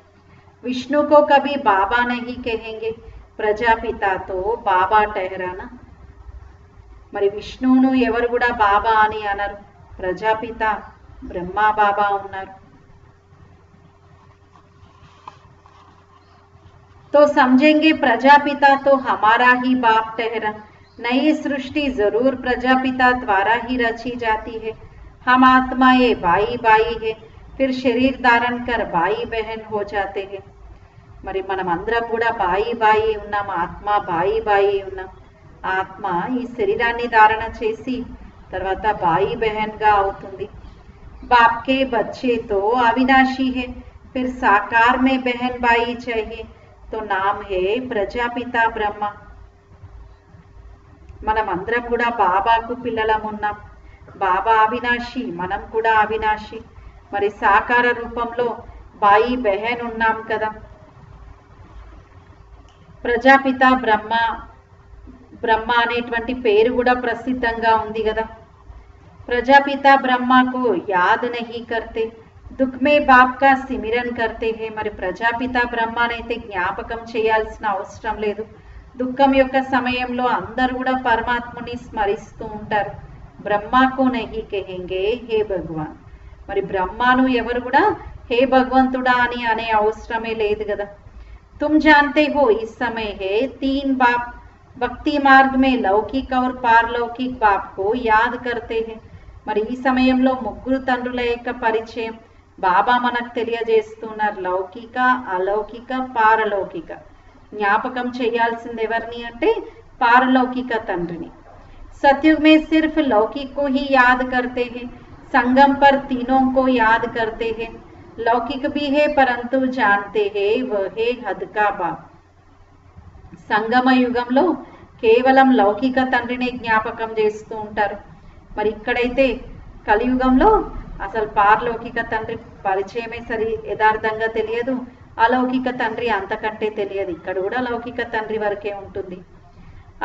విష్ణుకో కభీ బాబా నహీ కహెంగే, ప్రజాపితతో బాబా టెహరానా. మరి విష్ణువును ఎవరు కూడా బాబా అని అనరు, ప్రజాపిత బ్రహ్మ బాబా ఉన్నారు. तो समझेंगे प्रजापिता तो हमारा ही बाप ठहरा, नई सृष्टि जरूर प्रजापिता द्वारा ही रची जाती है. हम आत्माएं भाई भाई है, फिर शरीर धारण कर भाई बहन हो जाते हैं. మరి మనం అందరం కూడా బాయి బాయి ఉన్నాం, ఆత్మ బాయి బాయి ఉన్నాం. ఆత్మ ఈ శరీరాన్ని ధారణ చేసి తర్వాత బాయి బహన్ గా అవుతుంది. బాప్ కే బచ్చే తో అవినాశీ హై, ఫిర్ సాకార్ మే బహన్ బాయి चाहिए, तो नाम है ప్రజాపిత బ్రహ్మ. మనం అందరం కూడా బాబాకు పిల్లలం ఉన్నాం. బాబా అవినాశి, మనం కూడా అవినాశి. మరి సాకార రూపంలో బాయి బెహన్ ఉన్నాం కదా. ప్రజాపిత బ్రహ్మ, బ్రహ్మ అనేటువంటి పేరు కూడా ప్రసిద్ధంగా ఉంది కదా. ప్రజాపిత బ్రహ్మకు యాద్ నహీ కర్తే, दुख में बाप का सिमरन करते हैं. మరి ప్రజాపిత బ్రహ్మనైతే జ్ఞాపకం చేయాల్సిన అవసరం లేదు. దుఃఖం యొక్క సమయంలో అందరూ కూడా పరమాత్మని స్మరిస్తూ ఉంటారు. బ్రహ్మకు నహీ కహెంగే హే భగవాన్. మరి బ్రహ్మను ఎవరు కూడా హే భగవంతుడా అని అనే అవసరమే లేదు కదా. तुम जानते हो इस समय है 3 बाप భక్తి మార్గ में లౌకిక और పారలౌకిక బాప్ को యాద్ करते हैं. మరి ఈ సమయంలో ముగ్గురు తండ్రుల యొక్క పరిచయం బాబా మనకు తెలియజేస్తున్నారు. లౌకిక, అలౌకిక, పారలౌకిక. జ్ఞాపకం చేయాల్సింది ఎవరిని అంటే పారలౌకిక తండ్రిని. सतयुग में सिर्फ लौकिक को ही याद करते हैं, संगम पर तीनों को याद करते हैं. लौकिक भी है परंतु जानते हैं वह है हद का बाप. సంగమ యుగంలో కేవలం లౌకిక తండ్రిని జ్ఞాపకం చేస్తూ ఉంటారు. మరి ఇక్కడైతే కలియుగంలో అసలు పారలౌకిక తండ్రి పరిచయమే సరి యథార్థంగా తెలియదు, అలౌకిక తండ్రి అంతకంటే తెలియదు. ఇక్కడ కూడా లౌకిక తండ్రి వరకే ఉంటుంది.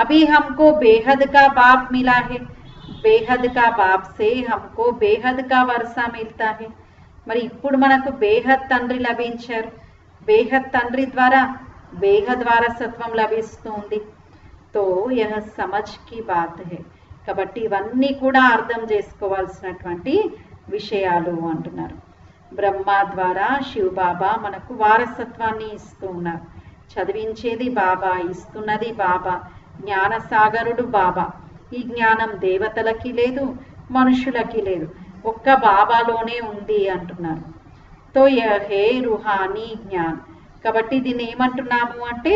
अभी हमको बेहद का बाप मिला है, बेहद का बाप से हमको बेहद का वर्षा मिलता है. మరి ఇప్పుడు మనకు బేహద్ తండ్రి లభించారు. బేహద్ తండ్రి ద్వారా బేహద్ వారసత్వం లభిస్తుంది. తో యహ సమజ్ కి బాత్ హై. కాబట్టి ఇవన్నీ కూడా అర్థం చేసుకోవాల్సినటువంటి విషయాలు అంటున్నారు. బ్రహ్మ ద్వారా శివ బాబా మనకు వారసత్వాన్ని ఇస్తూ ఉన్నారు. చదివించేది బాబా, ఇస్తున్నది బాబా. జ్ఞానసాగరుడు బాబా. ఈ జ్ఞానం దేవతలకి లేదు, మనుషులకి లేదు, ఒక్క బాబాలోనే ఉంది అంటున్నారు. తో యహే రుహానీ జ్ఞాన్. కాబట్టి దీన్ని ఏమంటున్నాము అంటే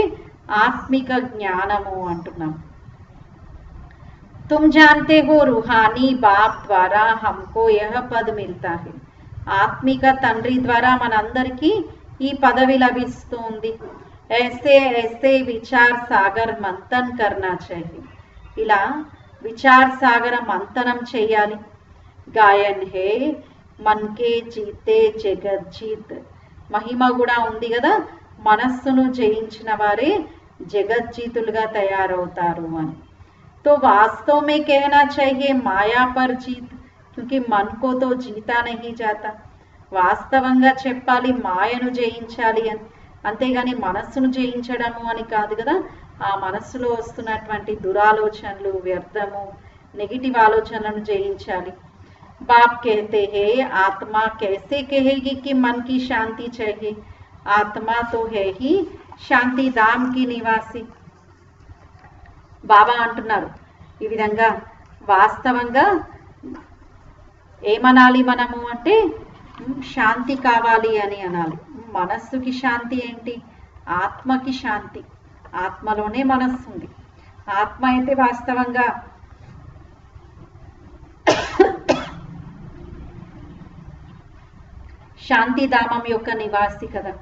ఆత్మిక జ్ఞానము అంటున్నాము. तुम जानते हो रूहानी बाप द्वारा हमको यह पद मिलता है. ఆత్మిక తండ్రి ద్వారా మనందరికీ ఈ పదవి లభిస్తుంది. ऐसे ऐसे विचार सागर मंथन करना चाहिए. ఇలా విచార సాగర మంథనం చేయాలి. గాయన్ హే మన్కే జీతే జగజ్జీత్. మహిమ కూడా ఉంది కదా, మనస్సును జయించిన వారే జగజ్జీతులుగా తయారవుతారు అని. तो वास्तव में कहना चाहिए माया पर जीत, क्योंकि मन को तो जीता नहीं जाता. వాస్తవంగా చెప్పాలి మాయను జయించాలి అని, అంతేగాని మనస్సును జయించడము అని కాదు కదా. ఆ మనస్సులో వస్తున్నటువంటి దురాలోచనలు, వ్యర్థము, నెగిటివ్ ఆలోచనలను జయించాలి. बाप कहते हैं आत्मा कैसे कहेगी कि मन की शांति चाहिए. आत्मा तो है ही శాంతి ధామ్ కి నివాసి. బాబా అంటున్నారు ఈ విధంగా వాస్తవంగా ఏమనాలి మనము అంటే శాంతి కావాలి అని అనాలి. మనస్సుకి శాంతి ఏంటి? ఆత్మకి శాంతి. ఆత్మలోనే మనస్సు ఉంది. ఆత్మ అయితే వాస్తవంగా శాంతిధామం యొక్క నివాసి కదా.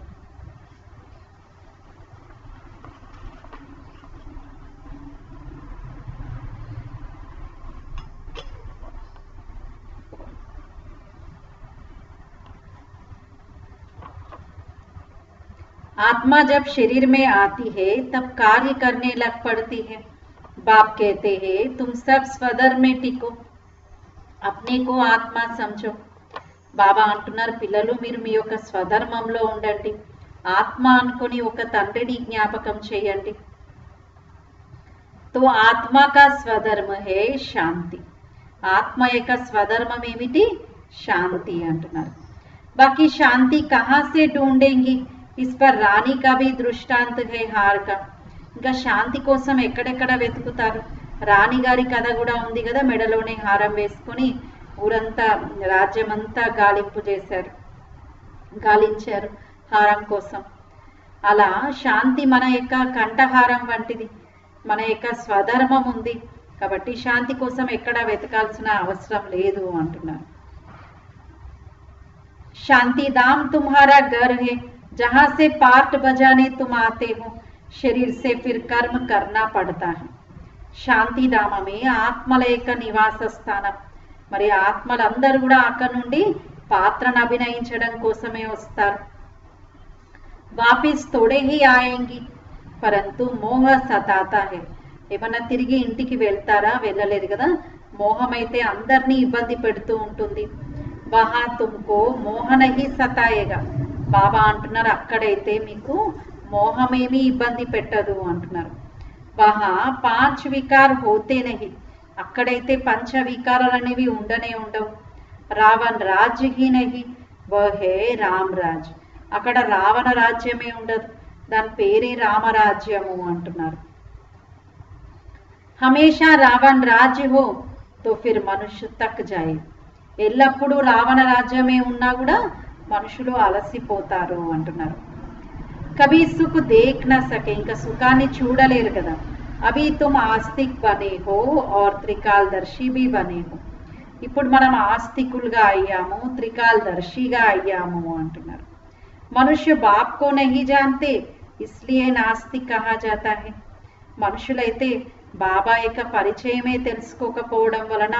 आत्मा जब शरीर में आती है तब कार्य करने लग पड़ती है. बाप कहते हैं तुम सब स्वधर्म में टिको, अपने को आत्मा समझो. బాబా అంటున్నారు పిల్లలు మీరు మీ యొక్క స్వధర్మంలో ఉండండి, ఆత్మ అనుకొని ఒక తండ్రిని జ్ఞాపకం చేయండి. తో ఆత్మ కా స్వధర్మ హే శాంతి. ఆత్మ యొక్క స్వధర్మం ఏమిటి? శాంతి అంటున్నారు. బాకీ శాంతి కహా సే ఢూండేంగి, ఇస్ పర్ రాణి కా భీ దృష్టాంత్ హే హార్ కా. ఇంకా శాంతి కోసం ఎక్కడెక్కడ వెతుకుతారు? రాణి గారి కథ కూడా ఉంది కదా, మెడలోనే హారం వేసుకొని ఊరంతా రాజ్యమంతా గాలించారు హారం కోసం. అలా శాంతి మన యొక్క కంఠహారం వంటిది, మన యొక్క స్వధర్మం ఉంది. కాబట్టి శాంతి కోసం ఎక్కడ వెతకాల్సిన అవసరం లేదు అంటున్నారు. శాంతి धाम तुम्हारा घर है, जहां से पार्ट बजाने तुम आते हो, शरीर से फिर कर्म करना पड़ता है. శాంతి ధామమే ఆత్మల యొక్క నివాస స్థానం. మరి ఆత్మలందరూ కూడా అక్కడ నుండి పాత్రను అభినయించడం కోసమే వస్తారు. వాపిస్ తోడే హీ ఆయేంగి పరంతు మోహ సతాతా హై. ఏమన్నా తిరిగి ఇంటికి వెళ్తారా? వెళ్ళలేరు కదా. మోహం అయితే అందరినీ ఇబ్బంది పెడుతూ ఉంటుంది. వహా తుమ్కో మోహ నహీ సతాయేగా. బాబా అంటున్నారు అక్కడైతే మీకు మోహమేమీ ఇబ్బంది పెట్టదు అంటున్నారు. వహా 5 వికార్ హోతే నహీ. అక్కడైతే పంచ వికారాలు అనేవి ఉండనే ఉండవు. రావణ్ రాజ్య హీ నహీ వహే రామ్ రాజ్. అక్కడ రావణ రాజ్యమే ఉండదు. దాని పేరే రామరాజ్యము అంటున్నారు. హమేషా రావణ్ రాజ్య హో తో ఫిర్ మనుష్య తక్ జాయే. ఎల్లప్పుడూ రావణ రాజ్యమే ఉన్నా కూడా మనుషులు అలసిపోతారు అంటున్నారు. కభీ సుఖ్ దేఖ్ నా సకే, ఇంకా సుఖాన్ని చూడలేరు కదా. అభి తుమ్ ఆస్తిక్ బనే హో ఔర్ త్రికాల్దర్శి భీ బనే హో. ఇప్పుడు మనం ఆస్తికులుగా అయ్యాము, త్రికాల్దర్శిగా అయ్యాము అంటున్నారు. మనుష్య బాప్ కో నహీ జాన్తే ఇస్లియే నాస్తిక్ కహా జాతా హై. మనుషులైతే బాబా యొక్క పరిచయమే తెలుసుకోకపోవడం వలన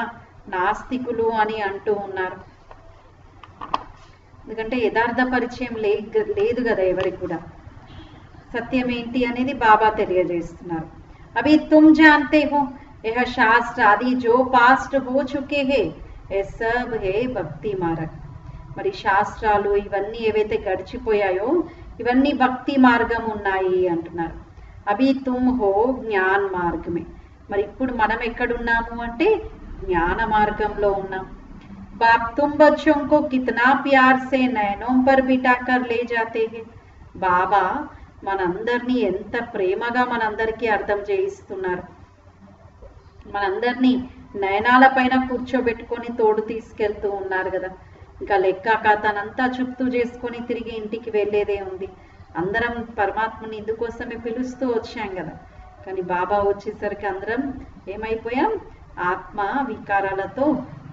నాస్తికులు అని అంటూ ఉన్నారు. ఎందుకంటే యథార్థ పరిచయం లేదు కదా ఎవరికి కూడా. సత్యం ఏంటి అనేది బాబా తెలియజేస్తున్నారు. అవి తుమ్ జాన్తే హో యహ శాస్త్ర ఆది జో పాస్ట్ హో చుకే హే ఏ సబ్ హే భక్తి మార్గ్. మరి శాస్త్రాలు ఇవన్నీ ఏవైతే గడిచిపోయాయో ఇవన్నీ భక్తి మార్గం ఉన్నాయి అంటున్నారు. అభి తుమ్ హో జ్ఞాన్ మార్గమే. మరి ఇప్పుడు మనం ఎక్కడున్నాము అంటే జ్ఞాన మార్గంలో ఉన్నాం. బాప్ తుమ్ బచ్చోं को कितना प्यार से नैनों पर बिठाकर ले जाते हैं. బాబా మనందరినీ ఎంత ప్రేమగా మనందరికీ అర్థం చేయిస్తున్నారు. మనందరినీ నయనాల పైన కూర్చోబెట్టుకొని తోడు తీసుకెళ్తూ ఉన్నారు కదా. ఇంకా లెక్క ఖాతానంతా చుట్టూ చేసుకొని తిరిగి ఇంటికి వెళ్ళేదే ఉంది. అందరం పరమాత్మని ఇందుకోసమే పిలుస్తూ వచ్చాం కదా. కానీ బాబా వచ్చేసరికి అందరం ఏమైపోయాం? ఆత్మ వికారాలతో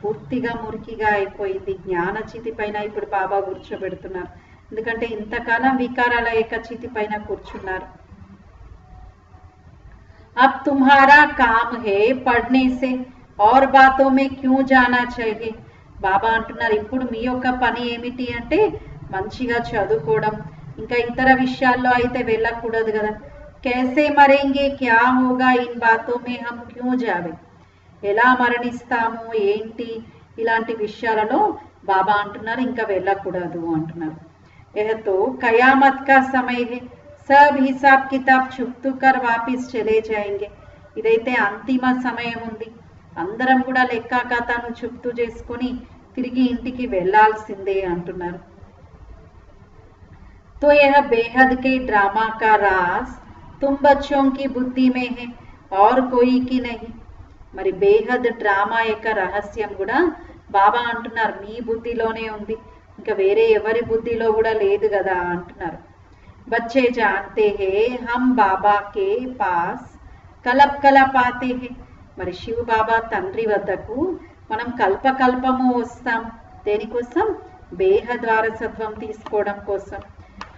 పూర్తిగా మురికిగా అయిపోయింది. జ్ఞాన చితి పైన ఇప్పుడు బాబా కూర్చోబెడుతున్నారు. ఎందుకంటే ఇంతకాలం వికారాల యొక్క చితి పైన కూర్చున్నారు. अब तुम्हारा काम है पढ़ने से और बातों में क्यों जाना चाहिए. బాబా అంటున్నారు ఇప్పుడు మీ యొక్క పని ఏమిటి అంటే మంచిగా చదువుకోవడం, ఇంకా ఇతర విషయాల్లో అయితే వెళ్ళకూడదు కదా. कैसे मरेंगे क्या होगा इन बातों में हम क्यों जावे. ఎలా మరణిస్తాము ఏంటి ఇలాంటి విషయాలలో బాబా అంటున్నారు ఇంకా వెళ్ళకూడదు అంటున్నారు. यह तो कयामत का समय है, सब हिसाब किताब चुप्तू कर वापिस चले जाएंगे. ఇదైతే అంతిమ సమయం ఉంది. అందరం కూడా లెక్క ఖాతాను చుప్తూ చేసుకొని తిరిగి ఇంటికి వెళ్ళాల్సిందే అంటున్నారు. तो यह बेहद के ड्रामा का राज तुम बच्चों की बुद्धि में है और कोई की नहीं. మరి బేహద్ డ్రామా యొక్క రహస్యం కూడా బాబా అంటున్నారు మీ బుద్ధిలోనే ఉంది, ఇంకా వేరే ఎవరి బుద్ధిలో కూడా లేదు కదా అంటున్నారు. बच्चे जानते हैं हम बाबा के पास కలప్ కలప్ ఆతే హే. మరి శివ బాబా తండ్రి వద్దకు మనం కల్పకల్పము వస్తాం. దేనికోసం? బేహద్ వారసత్వం తీసుకోవడం కోసం.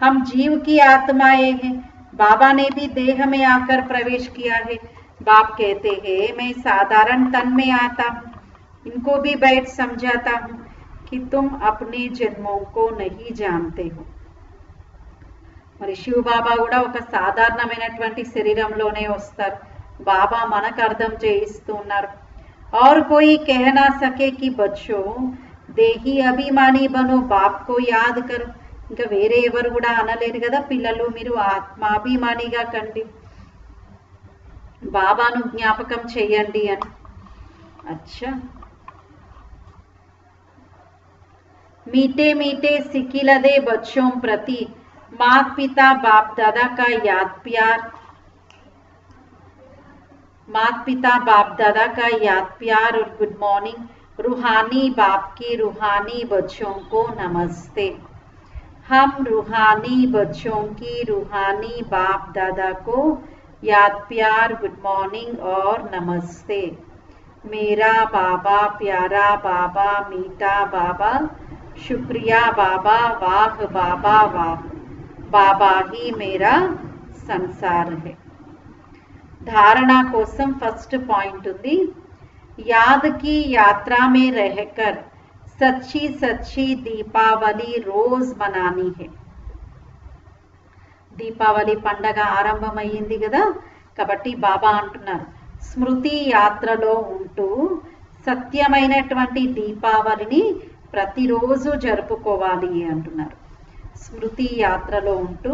हम जीव की आत्माएं हैं. बाबा ने भी देह में आकर प्रवेश किया है. बाप कहते हैं मैं साधारण तन में आता हूँ, इनको भी बैठ समझाता हूँ कि तुम अपने जन्मों को नहीं जानते हो. మరి శివ బాబా కూడా ఒక సాధారణమైనటువంటి శరీరంలోనే వస్తారు. బాబా మనకు అర్థం చేయిస్తూ ఉన్నారు. और कोई कह ना सके कि बच्चों देही अभिमानी बनो, बाप को याद करो. ఇంకా వేరే ఎవరు కూడా అనలేరు కదా పిల్లలు మీరు ఆత్మాభిమానిగా కండి, బాబాను జ్ఞాపకం చేయండి అని. అచ్చా मीठे मीठे सिकिलदे बच्चों प्रति माता पिता बाप दादा का याद प्यार. माता पिता बाप दादा का याद प्यार और गुड मॉर्निंग. रूहानी बाप की रूहानी बच्चों को नमस्ते. हम रूहानी बच्चों की रूहानी बाप दादा को याद प्यार, गुड मॉर्निंग और नमस्ते. मेरा बाबा प्यारा बाबा मीठा बाबा शुक्रिया बाबा वाह बाबा वाह. बाबा ही मेरा संसार है. धारणा कोसम फर्स्ट पॉइंट ఉంది. याद की यात्रा में रहकर सच्ची सच्ची दीपावली रोज मनानी है. దీపావళి పండగ ఆరంభమైంది కదా, కాబట్టి బాబా అంటున్నారు స్మృతి యాత్రలో ఉంటూ సత్యమైనటువంటి దీపావళిని ప్రతిరోజు జరుపుకోవాలి అంటున్నారు. స్మృతి యాత్రలో ఉంటూ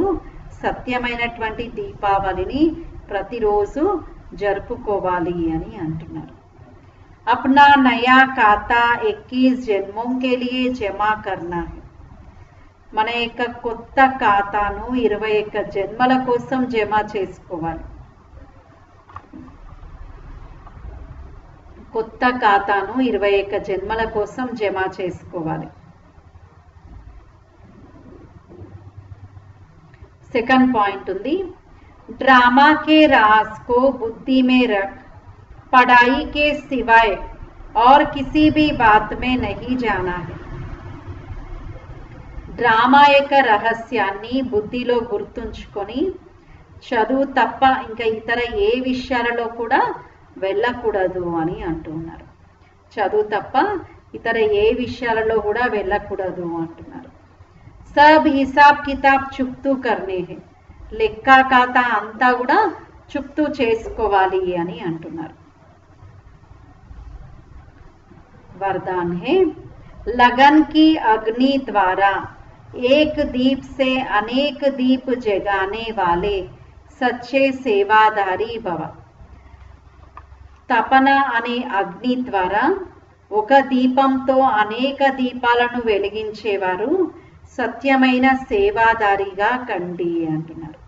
సత్యమైనటువంటి దీపావళిని ప్రతిరోజు జరుపుకోవాలి అని అంటున్నారు. अपना नया खाता 21 जन्मों के लिए जमा करना है. మన యొక్క కొత్త ఖాతాను 21 జన్మల కోసం జమ చేసుకోవాలి. కొత్త ఖాతాను 21 జన్మల కోసం జమ చేసుకోవాలి. सेकंड पॉइंट ఉంది, ड्रामा के राज को बुद्धि में रख, पढ़ाई के सिवाय और किसी भी बात में नहीं जाना है. డ్రామా యొక్క రహస్యాన్ని బుద్ధిలో గుర్తుంచుకొని చదువు తప్ప ఇంకా ఇతర ఏ విషయాలలో కూడా వెళ్ళకూడదు అని అంటున్నారు. చదువు తప్ప ఇతర ఏ విషయాలలో కూడా వెళ్ళకూడదు అంటున్నారు. सब हिसाब किताब చుక్తూ करने हैं, లెక్క ఖాతా అంతా కూడా చుక్తూ చేసుకోవాలి అని అంటున్నారు. वरदान है, लगन की अग्नि द्वारा एक दीप से अनेक दीप जगाने वाले सच्चे सेवादारी भव. తపన అనే అగ్ని ద్వారా ఒక దీపంతో అనేక దీపాలను వెలిగించేవారు సత్యమైన సేవాదారిగా కండి అంటున్నారు.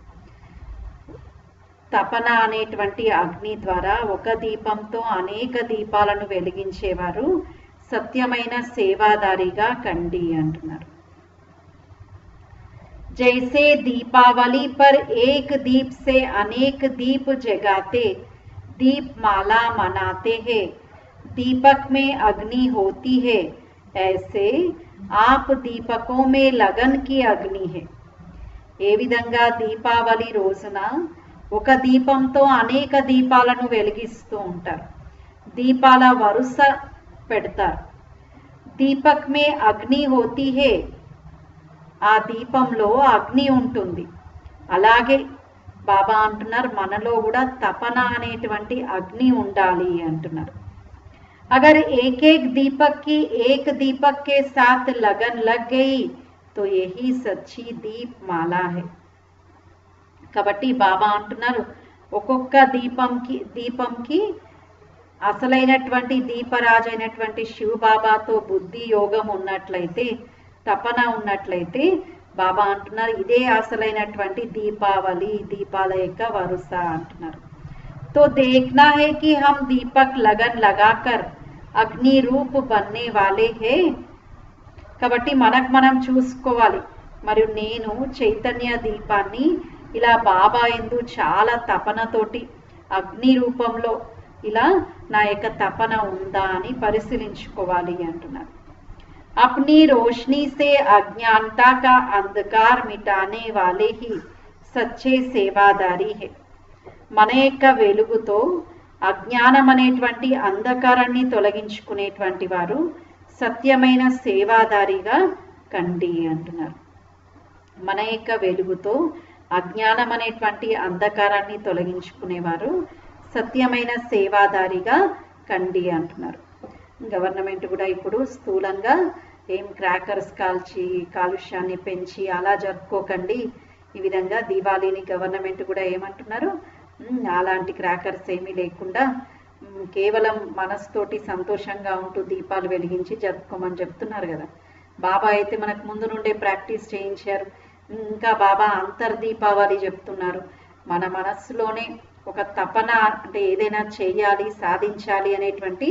తపన అనేటువంటి అగ్ని ద్వారా ఒక దీపంతో అనేక దీపాలను వెలిగించేవారు సత్యమైన సేవాదారిగా కండి అంటున్నారు. जैसे दीपावली पर एक दीप से अनेक दीप जगाते दीप माला मनाते हैं, दीपक में अग्नि होती है, ऐसे आप दीपकों में लगन की अग्नि है. ఏ విధంగా దీపావళి రోజున ఒక దీపంతో అనేక దీపాలను వెలిగిస్తూ ఉంటారు, దీపాల వరుస పెడతారు. దీపక్ మే అగ్ని హోతీ హే, ఆ దీపంలో అగ్ని ఉంటుంది. అలాగే బాబా అంటున్నారు మనలో కూడా తపన అనేటువంటి అగ్ని ఉండాలి అంటున్నారు. अगर एक एक दीपक की एक दीपक के साथ लगन लग गई तो यही सच्ची दीप माला है. కాబట్టి బాబా అంటున్నారు ఒక్కొక్క దీపంకి అసలైనటువంటి దీపరాజు అయినటువంటి శివ బాబాతో బుద్ధి యోగం ఉన్నట్లయితే, తపన ఉన్నట్లయితే బాబా అంటున్నారు ఇదే అసలైనటువంటి దీపావళి, దీపాల యొక్క వరుస అంటున్నారు. तो देखना है कि हम दीपक लगन लगाकर అగ్ని రూప్ బన్నే వాలే హే. కాబట్టి మనం చూసుకోవాలి, మరియు నేను చైతన్య దీపాన్ని ఇలా బాబా యందు చాలా తపనతోటి అగ్ని రూపంలో ఇలా నా యొక్క తపన ఉందా అని పరిశీలించుకోవాలి అంటున్నారు. अपनी रोशनी से अज्ञानता का अंधकार मिटाने वाले ही सच्चे सेवादारी है. మన యొక్క వెలుగుతో అజ్ఞానం అనేటువంటి అంధకారాన్ని తొలగించుకునేటువంటి వారు సత్యమైన సేవాదారిగా కండి అంటున్నారు. మన యొక్క వెలుగుతో అజ్ఞానం అనేటువంటి అంధకారాన్ని తొలగించుకునేవారు సత్యమైన సేవాదారిగా కండి అంటున్నారు. గవర్నమెంట్ కూడా ఇప్పుడు స్థూలంగా ఏం క్రాకర్స్ కాల్చి కాలుష్యాన్ని పెంచి అలా జరుపుకోకండి, ఈ విధంగా దీవాళీని గవర్నమెంట్ కూడా ఏమంటున్నారు అలాంటి క్రాకర్స్ ఏమీ లేకుండా కేవలం మనసుతోటి సంతోషంగా ఉంటూ దీపాలు వెలిగించి జరుపుకోమని చెప్తున్నారు కదా. బాబా అయితే మనకు ముందు నుండే ప్రాక్టీస్ చేయించారు. ఇంకా బాబా అంతర్దీపావళి చెప్తున్నారు. మన మనస్సులోనే ఒక తపన, అంటే ఏదైనా చేయాలి సాధించాలి అనేటువంటి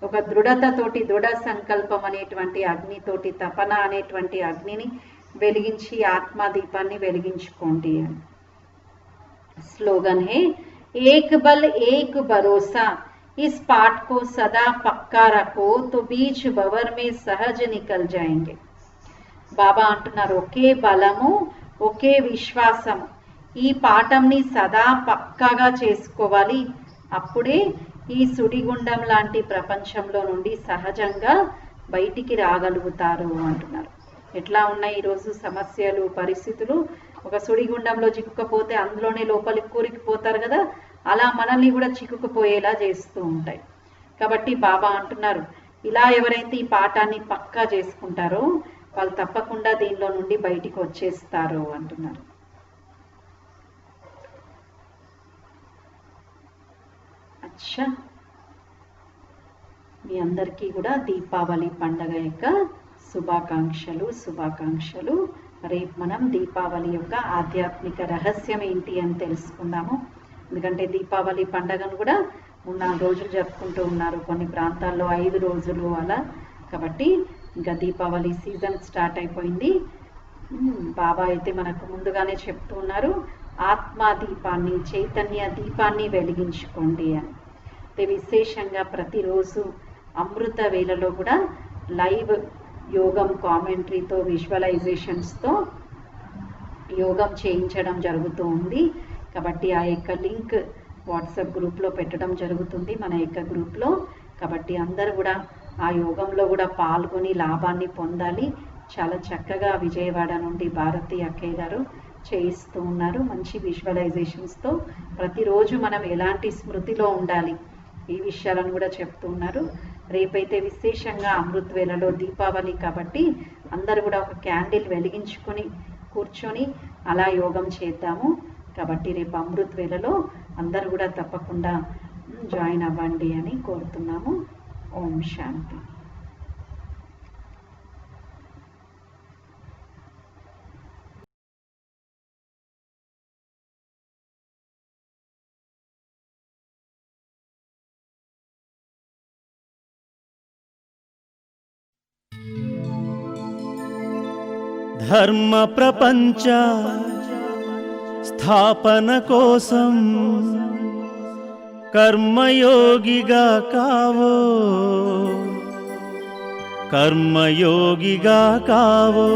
ఒక దృఢతతోటి, దృఢ సంకల్పం అనేటువంటి అగ్నితోటి, తపన అనేటువంటి అగ్నిని వెలిగించి ఆత్మదీపాన్ని వెలిగించుకోండి. स्लोगन है, एक बल एक भरोसा, इस पाठ को सदा पक्का रखो तो बीच भंवर में सहज निकल जाएंगे. బాబా అంటున్నారు ఒకే బలము ఒకే విశ్వాసము, ఈ పాఠంని సదా పక్కాగా చేసుకోవాలి, అప్పుడే ఈ సుడిగుండం లాంటి ప్రపంచంలో నుండి సహజంగా బయటికి రాగలుగుతారు అంటున్నారు. ఎట్లా ఉన్నాయి ఈరోజు సమస్యలు, పరిస్థితులు? ఒక సుడిగుండంలో చిక్కుకపోతే అందులోనే లోపలికి కూరుకుపోతారు కదా, అలా మనల్ని కూడా చిక్కుకుపోయేలా చేస్తూ ఉంటాయి. కాబట్టి బాబా అంటున్నారు ఇలా ఎవరైతే ఈ పాఠాన్ని పక్కా చేసుకుంటారో వాళ్ళు తప్పకుండా దీనిలో నుండి బయటికి వచ్చేస్తారు అంటున్నారు. అచ్చా, మీ అందరికీ కూడా దీపావళి పండగ యొక్క శుభాకాంక్షలు. రేపు మనం దీపావళి యొక్క ఆధ్యాత్మిక రహస్యం ఏంటి అని తెలుసుకుందాము. ఎందుకంటే దీపావళి పండగను కూడా 3-4 రోజులు జరుపుకుంటూ ఉన్నారు, కొన్ని ప్రాంతాల్లో 5 రోజులు అలా. కాబట్టి ఇంకా దీపావళి సీజన్ స్టార్ట్ అయిపోయింది. బాబా అయితే మనకు ముందుగానే చెప్తూ ఉన్నారు, ఆత్మా దీపాన్ని, చైతన్య దీపాన్ని వెలిగించుకోండి అని. విశేషంగా ప్రతిరోజు అమృత వేళలో కూడా లైవ్ యోగం కామెంటరీతో, విజువలైజేషన్స్తో యోగం చేయించడం జరుగుతూ ఉంది. కాబట్టి ఆ యొక్క లింక్ వాట్సాప్ గ్రూప్లో పెట్టడం జరుగుతుంది, మన యొక్క గ్రూప్లో. కాబట్టి అందరూ కూడా ఆ యోగంలో కూడా పాల్గొని లాభాన్ని పొందాలి. చాలా చక్కగా విజయవాడ నుండి భారతి అక్కయ్య గారు చేయిస్తూ ఉన్నారు, మంచి విజువలైజేషన్స్తో. ప్రతిరోజు మనం ఎలాంటి స్మృతిలో ఉండాలి ఈ విషయాలను కూడా చెప్తూ ఉన్నారు. రేపైతే విశేషంగా అమృత్ వేళలో దీపావళి కాబట్టి అందరూ కూడా ఒక క్యాండిల్ వెలిగించుకొని కూర్చొని అలా యోగం చేద్దాము. కాబట్టి రేపు అమృత్ వేళలో అందరూ కూడా తప్పకుండా జాయిన్ అవ్వండి అని కోరుతున్నాము. ఓం శాంతి. ధర్మ ప్రపంచ స్థాపన కోసం కర్మయోగిగా కావో, కర్మయోగిగా కావో.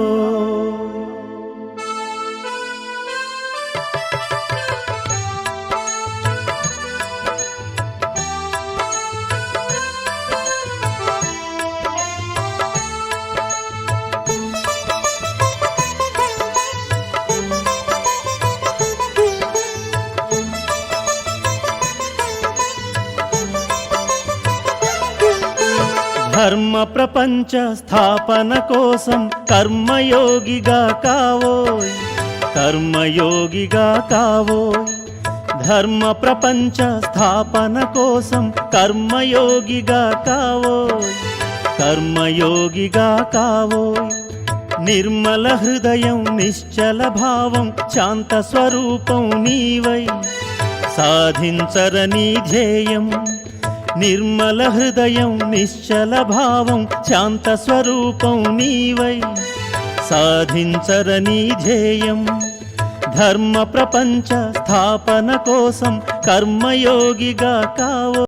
ధర్మ ప్రపంచ స్థాపన కోసం కర్మయోగిగా కావోయ్, కర్మయోగిగా కావోయ్. ధర్మ ప్రపంచ స్థాపన కోసం కర్మయోగిగా కావోయ్, కర్మయోగిగా కావోయ్. నిర్మల హృదయం, నిశ్చల భావం, శాంత స్వరూపం నీవై సాధించరని ధ్యేయం. నిర్మల హృదయం, నిశ్చల భావం, శాంత స్వరూపం నీవై సాధించరని ధ్యేయం. ధర్మ ప్రపంచ స్థాపన కోసం కర్మయోగిగా కావో.